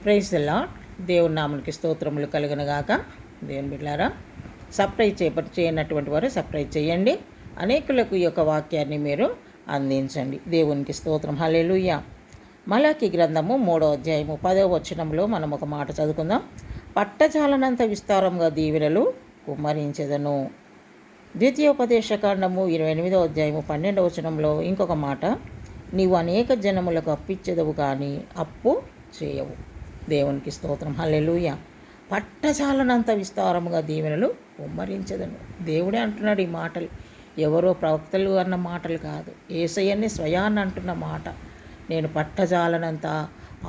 Praise the lord. దేవుని నామనికి స్తోత్రములు కలుగునుగాక. దేవుని బిడ్డలారా, సబ్స్క్రైబ్ చేయనటువంటి వారు సబ్స్క్రైబ్ చేయండి. అనేకులకు ఈ యొక్క వాక్యాన్ని మీరు అందించండి. దేవునికి స్తోత్రం. హల్లెలూయా. మలాకి గ్రంథము 3వ అధ్యాయము 10వ వచనంలో మనం ఒక మాట చదువుకుందాం. పట్టజాలనంత విస్తారంగా దీవెనలు కుమ్మరించెదను. ద్వితీయోపదేశకాండము 28వ అధ్యాయము 12వ వచనంలో ఇంకొక మాట, నీవు అనేక జనములకు అప్పిచ్చెదవు కానీ అప్పు చేయవు. దేవునికి స్తోత్రం. హల్లెలూయా. పట్టజాలనంత విస్తారముగా దీవెనలు కుమ్మరించదను. దేవుడే అంటున్నాడు ఈ మాటలు. ఎవరో ప్రవక్తలు అన్న మాటలు కాదు, యేసయ్యని స్వయాన్ని అంటున్న మాట. నేను పట్టజాలనంత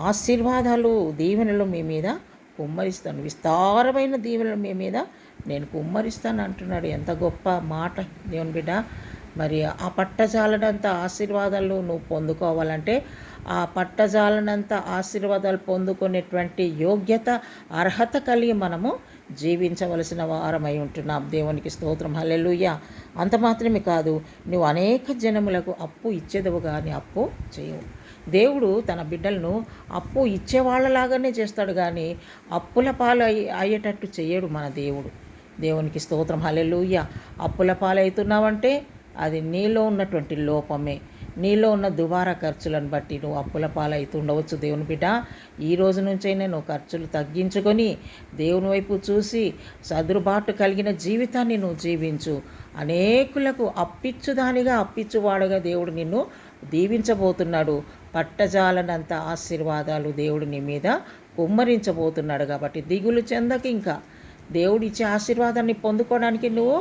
ఆశీర్వాదాలు దీవెనలు మీ మీద కుమ్మరిస్తాను, విస్తారమైన దీవెనలు మీ మీద నేను కుమ్మరిస్తాను అంటున్నాడు. ఎంత గొప్ప మాట దేవుని బిడ్డ. మరి ఆ పట్టజాలనంత ఆశీర్వాదాలు నువ్వు పొందుకోవాలంటే, ఆ పట్టజాలనంత ఆశీర్వాదాలు పొందుకునేటువంటి యోగ్యత, అర్హత కలిగి మనము జీవించవలసిన వారమై ఉంటున్నాం. దేవునికి స్తోత్రం. హల్లెలూయా. అంత మాత్రమే కాదు, నువ్వు అనేక జనములకు అప్పు ఇచ్చేదవు కానీ అప్పు చేయవు. దేవుడు తన బిడ్డలను అప్పు ఇచ్చేవాళ్ళలాగానే చేస్తాడు కానీ అప్పుల పాలు అయ్యేటట్టు చేయడు మన దేవుడు. దేవునికి స్తోత్రం. హల్లెలూయా. అప్పుల పాలవుతున్నావంటే అది నీలో ఉన్నటువంటి లోపమే, నీలో ఉన్న దుబారా ఖర్చులను బట్టి నువ్వు అప్పుల పాలవుతుండవచ్చు. దేవుని బిడ్డ, ఈ రోజు నుంచైనా నువ్వు ఖర్చులు తగ్గించుకొని దేవుని వైపు చూసి సదురుబాటు కలిగిన జీవితాన్ని నువ్వు జీవించు. అనేకులకు అప్పిచ్చువాడుగా దేవుడు నిన్ను దీవించబోతున్నాడు. పట్టజాలనంత ఆశీర్వాదాలు దేవుడు నీ మీద కుమ్మరించబోతున్నాడు. కాబట్టి దిగులు చెందక, ఇంకా దేవుడు ఇచ్చే ఆశీర్వాదాన్ని పొందుకోవడానికి నువ్వు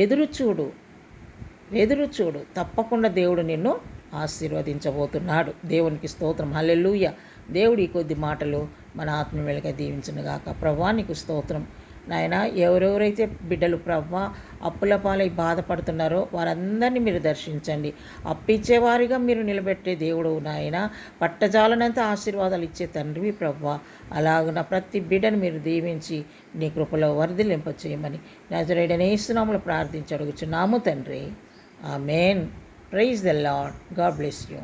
ఎదురు చూడు. తప్పకుండా దేవుడు నిన్ను ఆశీర్వదించబోతున్నాడు. దేవునికి స్తోత్రం. హల్లెలూయా. దేవుడి కొద్ది మాటలు మన ఆత్మీయులుగా దీవించునుగాక. ప్రభువా నీకు స్తోత్రం. నాయన, ఎవరెవరైతే బిడ్డలు ప్రభువా అప్పుల పాలై బాధపడుతున్నారో వారందరినీ మీరు దర్శించండి. అప్పిచ్చేవారిగా మీరు నిలబెట్టే దేవుడు నాయన. పట్టజాలనంత ఆశీర్వాదాలు ఇచ్చే తండ్రివి ప్రభువా. అలాగున ప్రతి బిడ్డను మీరు దీవించి నీ కృపలో వర్ధిల్లింపచేయమని నజరేయుడైన యేసు నామములో ప్రార్థించి అడుగుచున్నాము తండ్రి. Amen. Praise the Lord. God bless you.